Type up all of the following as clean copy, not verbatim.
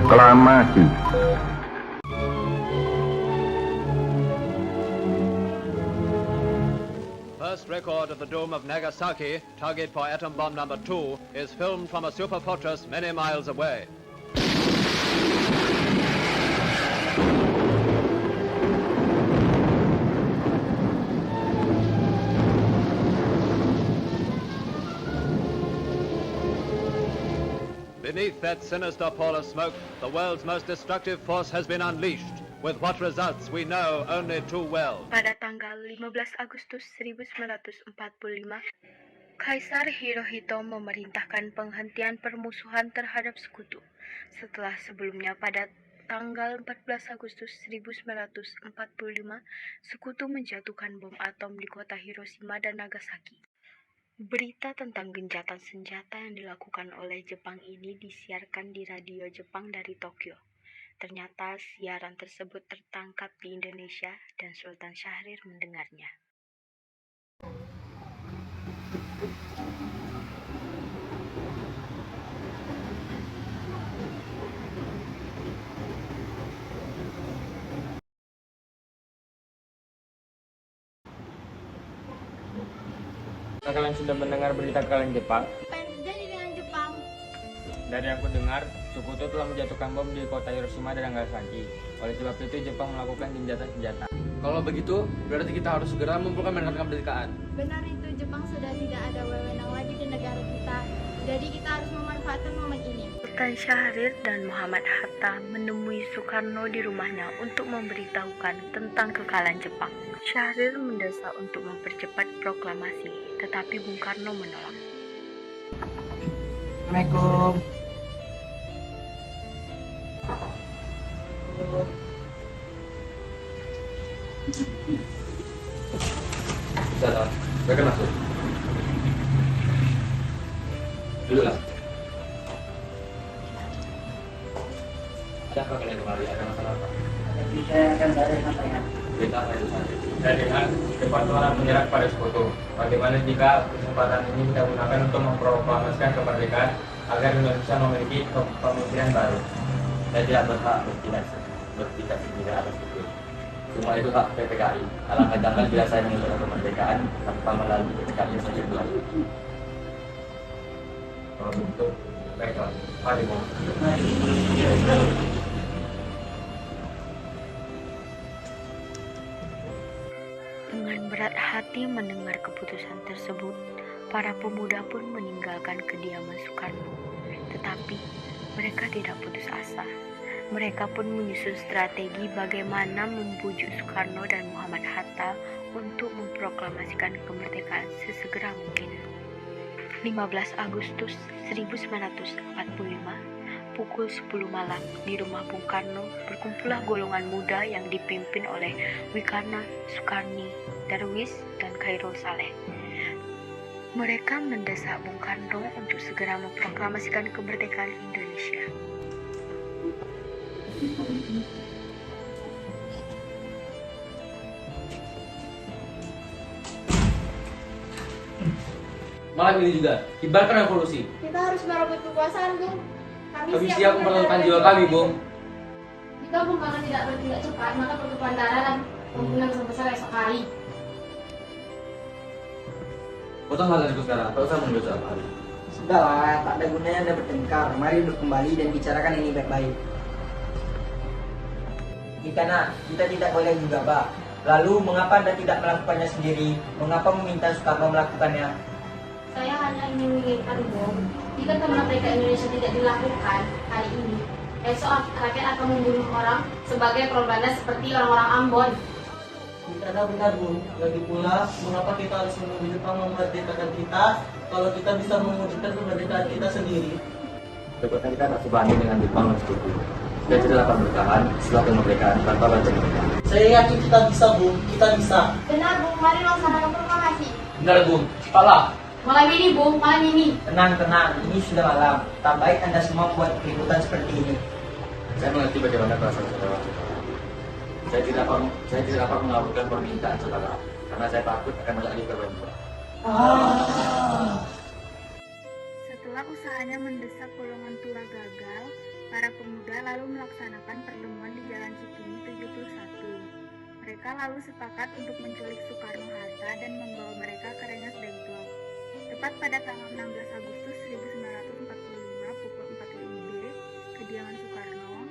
proklamasi. First record of the doom of Nagasaki, target for atom bomb number 2, is filmed from a super fortress many miles away. Beneath that sinister pall of smoke, the world's most destructive force has been unleashed. With what results we know only too well. Pada tanggal 15 Agustus 1945, Kaisar Hirohito memerintahkan penghentian permusuhan terhadap sekutu. Setelah sebelumnya pada tanggal 14 Agustus 1945, sekutu menjatuhkan bom atom di kota Hiroshima dan Nagasaki. Berita tentang gencatan senjata yang dilakukan oleh Jepang ini disiarkan di radio Jepang dari Tokyo. Ternyata siaran tersebut tertangkap di Indonesia dan Sultan Syahrir mendengarnya. Kalian sudah mendengar berita kekalahan Jepang? Apa yang terjadi dengan Jepang? Dari yang aku dengar, sekutu telah menjatuhkan bom di kota Hiroshima dan Nagasaki. Oleh sebab itu, Jepang melakukan gencatan senjata. Kalau begitu, berarti kita harus segera memproklamasikan kemerdekaan. Benar itu, Jepang sudah tidak ada wewenang lagi di negara kita. Jadi kita harus memanfaatkan momen ini. Sultan Syahrir dan Muhammad Hatta menemui Soekarno di rumahnya untuk memberitahukan tentang kekalahan Jepang. Syahrir mendesak untuk mempercepat proklamasi, tetapi Bung Karno menolak. Assalamualaikum. Jalan, mereka masuk. Dulu lah. Ada apa kalian kembali? Ada masalah apa? Saya akan cari katanya. Berita apa itu? Saya dengar Jepang telah menyerah pada sekutu. Bagaimana jika kesempatan ini kita gunakan untuk memproklamasikan kemerdekaan agar Indonesia memiliki kepemimpinan baru? Saya tidak berhak bertindak sendiri atas itu. Semua itu hak PPKI. Alangkah janggal bila saya menginginkan kemerdekaan tanpa melalui PPKI saja dulu. Kalau begitu, baiklah. Mari, Bung. Dengan berat hati mendengar keputusan tersebut, para pemuda pun meninggalkan kediaman Soekarno. Tetapi mereka tidak putus asa. Mereka pun menyusun strategi bagaimana membujuk Soekarno dan Muhammad Hatta untuk memproklamasikan kemerdekaan sesegera mungkin. 15 Agustus 1945, pukul 10 malam di rumah Bung Karno berkumpullah golongan muda yang dipimpin oleh Wikarna, Sukarni, Darwis, dan Khairul Saleh. Mereka mendesak Bung Karno untuk segera memproklamasikan kemerdekaan Indonesia. Malam ini juga, kibarkan revolusi. Kita harus merebut kekuasaan, Bung. Kami siap mempertaruhkan jiwa kami, Bung. Jika Bung Karno tidak bertindak cepat, maka pertumpahan darah dan pembunuhan sebesar esok hari. Potong dariku sekarang, tak usah menunggu apa hari. Sudahlah, tak ada gunanya Anda bertengkar. Mari duduk kembali dan bicarakan ini baik-baik. Ikana, kita tidak boleh gegabah. Lalu, mengapa Anda tidak melakukannya sendiri? Mengapa meminta Soekarno melakukannya? Saya hanya ingin mengingatkan, Bung, jika kemerdekaan Indonesia tidak dilakukan hari ini, esok rakyat akan membunuh orang sebagai korbannya seperti orang-orang Ambon. Tidak benar, Bung. Lagi pula, mengapa kita harus menunggu Jepang memerdekakan kita kalau kita bisa mewujudkan kemerdekaan kita sendiri? Kebetulan kita tak sebanding dengan Jepang dan sekutu. Kita tidak dapat bertahan setelah kemerdekaan tanpa bantuan mereka. Saya yakin kita bisa, Bung. Kita bisa. Benar, Bung. Mari laksanakan proklamasi. Benar, Bung. Cepatlah. Malam ini, Bung. Malam ini. Tenang, tenang. Ini sudah malam. Tak baik Anda semua buat keributan seperti ini. Saya mengerti bagaimana perasaan saudara. Saya tidak dapat mengabulkan permintaan saudara karena saya takut akan menjadi korban. Setelah usahanya mendesak golongan Tura gagal, Para pemuda lalu melaksanakan pertemuan di Jalan Cikini 71. Mereka lalu sepakat untuk menculik Soekarno-Hatta dan membawa mereka ke Rengas Dengklok. Tepat pada tanggal 16 Agustus 1945 pukul 4 WIB, kediaman Soekarno,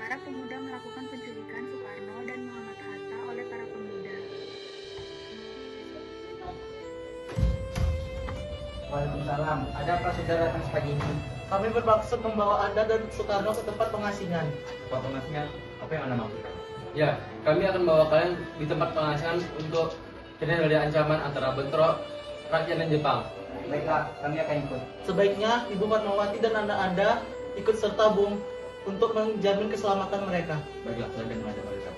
para pemuda melakukan penculikan Soekarno dan Muhammad Hatta oleh para pemuda. Waalaikumsalam. Ada apa saudara datang pagi ini? Kami bermaksud membawa Anda dan Soekarno ke tempat pengasingan. Tempat pengasingan, apa yang Anda maksudkan? Ya, kami akan membawa kalian di tempat pengasingan untuk terhindar dari ancaman antara bentrok rakyat dan Jepang. Baiklah, kami akan ikut. Sebaiknya Ibu Fatmawati dan Anda ikut serta Bung untuk menjamin keselamatan mereka. Baiklah, saya akan mengajak mereka.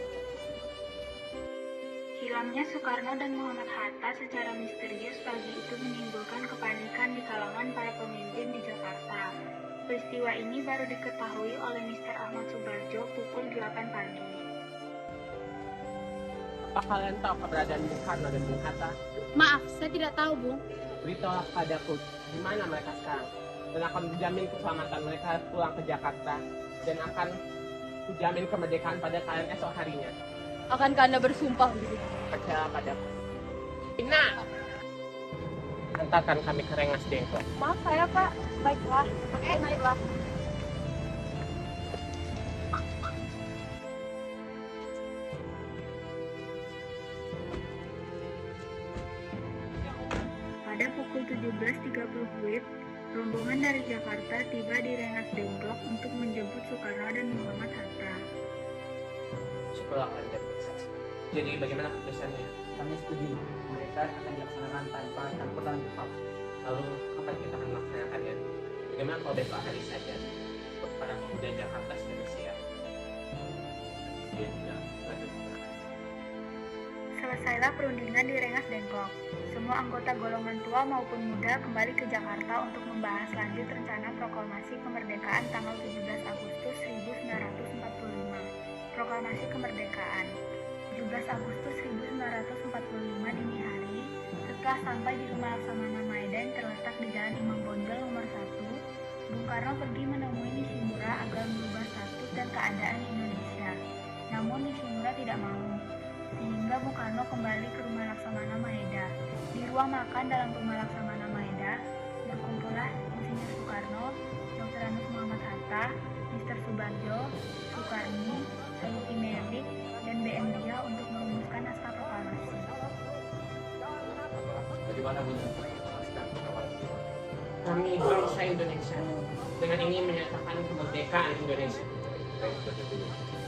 Hilangnya Soekarno dan Muhammad Hatta secara misterius pagi itu menimbulkan kepanikan di kalangan para pemimpin di Jakarta. Peristiwa ini baru diketahui oleh Mr. Ahmad Subarjo pukul 8 pagi. Apa kalian tahu keberadaan Bung Karno dan Bung Hatta? Maaf, saya tidak tahu, Bung. Beritahulah padaku di mana mereka sekarang, dan akan menjamin keselamatan mereka pulang ke Jakarta, dan akan kujamin kemerdekaan pada kalian esok harinya. Akankah Anda bersumpah begitu? Percayalah padaku. Ina, antarkan kami ke Rengas Dengklok. Maaf saya, Pak. Baiklah. Baiklah. Pada pukul 17.30 WIB, rombongan dari Jakarta tiba di Rengas Dengklok untuk menjemput Soekarno dan Muhammad Hatta. Syukurlah kalian dapat bersaksi. Jadi bagaimana keputusannya? Kami setuju. Mereka akan dilaksanakan tanpa campur Jepang. Lalu kapan kita akan melaksanakannya? Bagaimana kalau besok hari saja? Para pemuda Jakarta sudah bersiap. Selesailah perundingan di Rengas Dengklok. Semua anggota golongan tua maupun muda kembali ke Jakarta untuk membahas lanjut rencana proklamasi kemerdekaan tanggal 17 Agustus 1945. Proklamasi kemerdekaan 17 Agustus 1945 dini hari, setelah sampai di rumah Laksamana Maeda yang terletak di Jalan Imam Bonjol nomor 1, Bung Karno pergi menemui Nishimura agar merubah statut dan keadaan di Indonesia. Namun Nishimura tidak mau, sehingga Bung Karno kembali ke rumah Laksamana Maeda. Di ruang makan dalam rumah Laksamana Maeda, berkumpullah Insinyur Soekarno, Dr. Anus Muhammad Hatta, Mr. Subarjo, Soekarni, Sayuti Melik, dan BM Dia untuk merumuskan naskah proklamasi. Bagaimana menurut memutuskan proklamasi? Kami bangsa Indonesia dengan ingin menyatakan kemerdekaan Indonesia.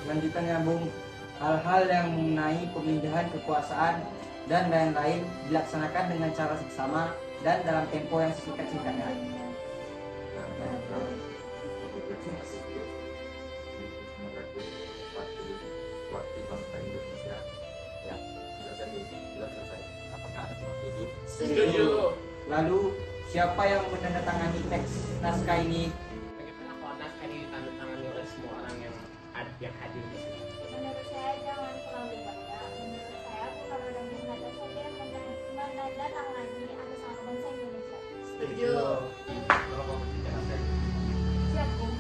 Lanjutannya, Bung, hal-hal yang mengenai pemindahan kekuasaan dan lain-lain dilaksanakan dengan cara seksama dan dalam tempo yang singkat-singkatnya. Setuju. Lalu, siapa yang menandatangani teks naskah ini? Bagaimana kalau naskah ini ditandatangani oleh semua orang yang hadir di sini? Menurut saya jangan terlalu banyak. Menurut saya Soekarno dan Bung Hatta saja yang menandatangani atas nama bangsa Indonesia. Setuju. Siap, Bung.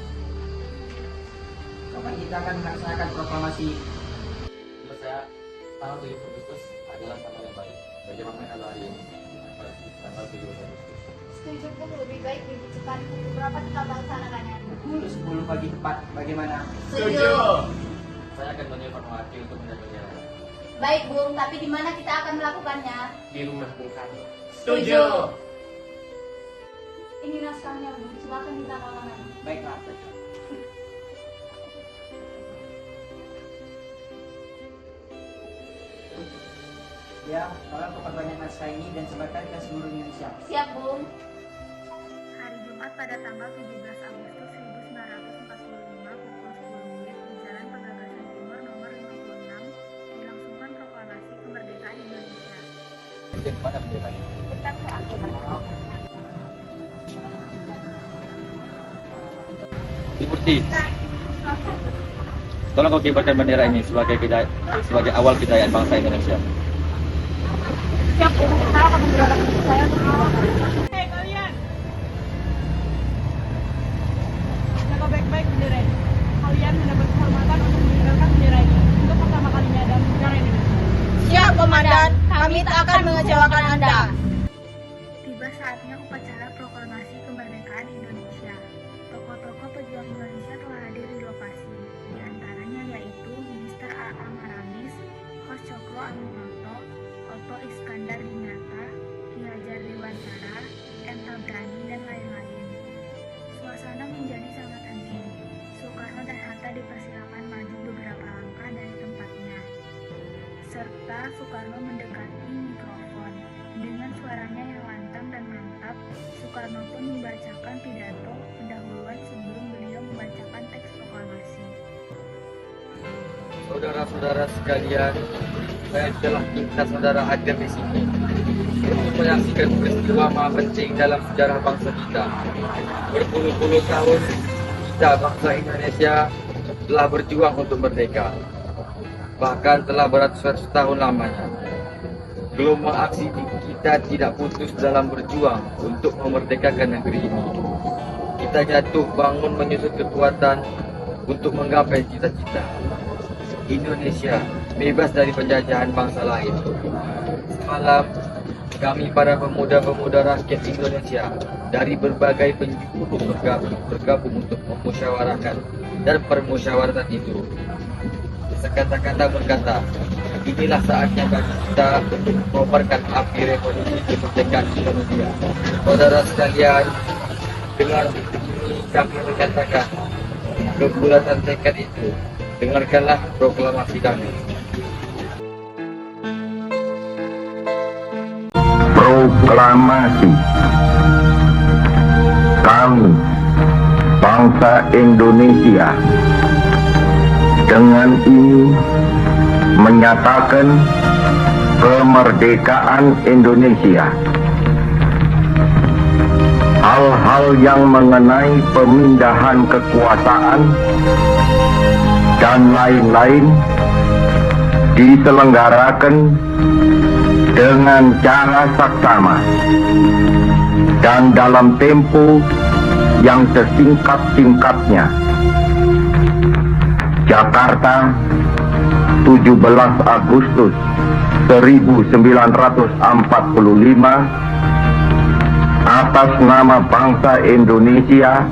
Kapan kita akan melaksanakan proklamasi? Menurut saya, tanggal 7 Agustus adalah tanggal yang baik. Bagaimana kalau hari ini? Tanggal 7 Agustus. Setuju, Bung. Lebih baik dibutuhkan pukul berapa kita melaksanakannya? Pukul 10 pagi tepat. Bagaimana? Setuju. Saya akan menjadi Fatmawati untuk menjaga. Baik, Bung. Tapi di mana kita akan melakukannya? Di rumah Bung Karno. Setuju. Ini naskahnya, Bung. Silakan ditandatangani. Baiklah. Ya, tolong perbanyak naskah ini dan sebarkan ke seluruh Indonesia. Siap, Bung. Hari Jumat pada tanggal 17 Agustus 1945 pukul 10 WIB di Jalan Penggagasan Timur nomor 56 dilangsungkan proklamasi kemerdekaan Indonesia. Kepada kemerdekaan. Tetap keagungan. Ibu Ti, tolong kau kibarkan bendera ini sebagai awal kejayaan bangsa Indonesia. Siap, Bung. Kita akan menggerakkan saya untuk Hei kalian, jaga baik-baik bendera ini. Kalian mendapat kehormatan untuk mengibarkan bendera ini untuk pertama kalinya dalam sejarah Indonesia. Siap, Komandan. Kami tak akan mengecewakan Anda. Tiba saatnya upacara proklamasi kemerdekaan Indonesia. Tokoh-tokoh pejuang Indonesia telah hadir di lokasi. Di antaranya yaitu Minister A.A. Maramis, Hos Cokro Aminoto, Otto Iskandar Dinata, Ki Hajar Dewantara, M. Tabrani, dan lain-lain. Suasana menjadi sangat hening. Soekarno dan Hatta dipersilakan maju beberapa langkah dari tempatnya. Serta Soekarno mendekati mikrofon. Dengan suaranya yang lantang dan mantap, Soekarno pun membacakan pidato pendahuluan sebelum beliau membacakan teks proklamasi. Saudara-saudara sekalian, saya telah minta saudara hadir di sini untuk menyaksikan peristiwa maha penting dalam sejarah bangsa kita. Berpuluh-puluh tahun kita bangsa Indonesia telah berjuang untuk merdeka. Bahkan telah beratus-ratus tahun lamanya. Gelombang aksi kita tidak putus dalam berjuang untuk memerdekakan negeri ini. Kita jatuh bangun menyusut kekuatan untuk menggapai cita-cita. Indonesia bebas dari penjajahan bangsa lain. Semalam, kami para pemuda-pemuda rakyat Indonesia dari berbagai penjuru bergabung untuk memusyawarahkan dan permusyawaratan itu. Sekata-kata berkata, inilah saatnya bagi kita untuk mengobarkan api revolusi kemerdekaan Indonesia. Saudara sekalian, dengan ini kami menyatakan kebulatan tekad itu. Dengarkanlah proklamasi kami. Proklamasi. Kami, bangsa Indonesia, dengan ini menyatakan kemerdekaan Indonesia. Hal-hal yang mengenai pemindahan kekuasaan dan lain-lain diselenggarakan dengan cara saksama dan dalam tempo yang sesingkat-singkatnya. Jakarta, 17 Agustus 1945, atas nama bangsa Indonesia,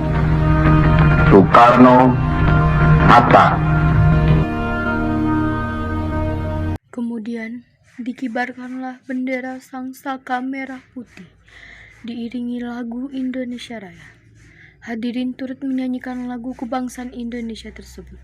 Soekarno Hatta. Kemudian dikibarkanlah bendera sangsaka merah putih, diiringi lagu Indonesia Raya. Hadirin turut menyanyikan lagu kebangsaan Indonesia tersebut.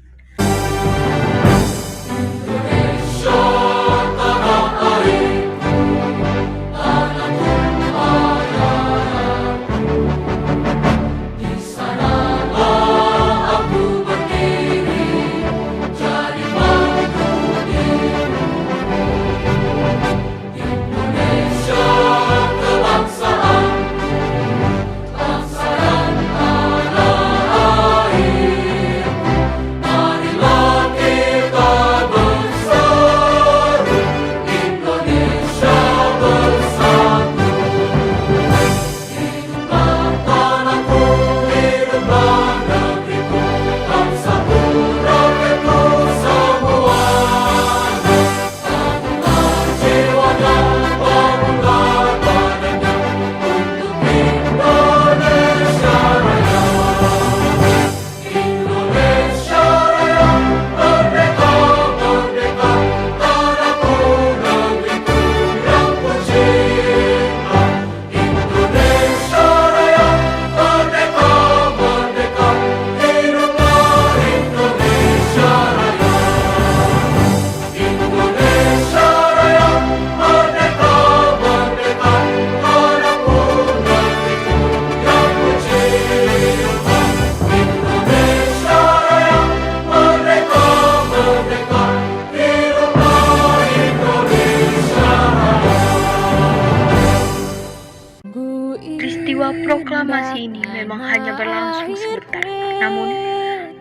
Proklamasi ini memang hanya berlangsung sebentar, namun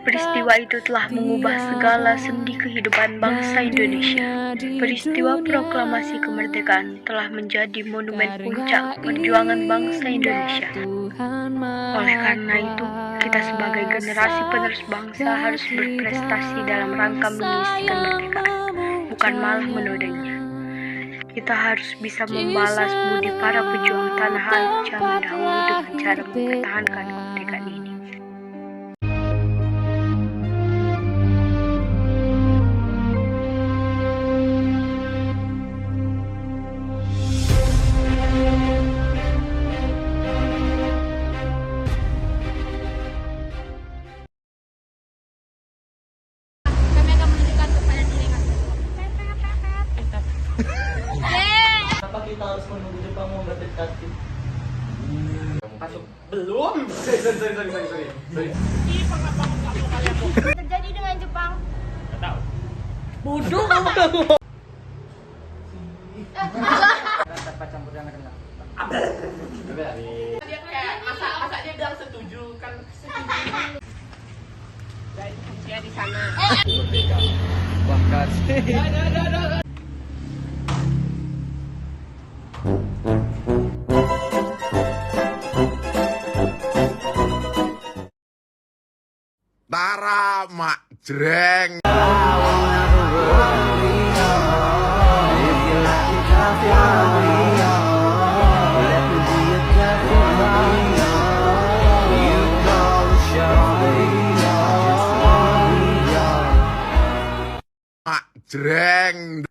peristiwa itu telah mengubah segala sendi kehidupan bangsa Indonesia. Peristiwa proklamasi kemerdekaan telah menjadi monumen puncak perjuangan bangsa Indonesia. Oleh karena itu, Kita sebagai generasi penerus bangsa harus berprestasi dalam rangka mengisi kemerdekaan, bukan malah menodainya. Kita harus bisa membalas budi para pejuang tanah air zaman dahulu dengan cara mempertahankan kemerdekaan ini. Kami akan menunjukkan kepada diri kami. Kenapa kita harus menunggu Jepang merdekati? Belum. Sorry. Terjadi dengan Jepang. Nggak tahu. Bodoh. Tanpa campur tangan dengan. Dia kayak masa dia bilang setuju kan setuju. Dari dia di sana. Bahkan Tara mak jreng. Mak jreng.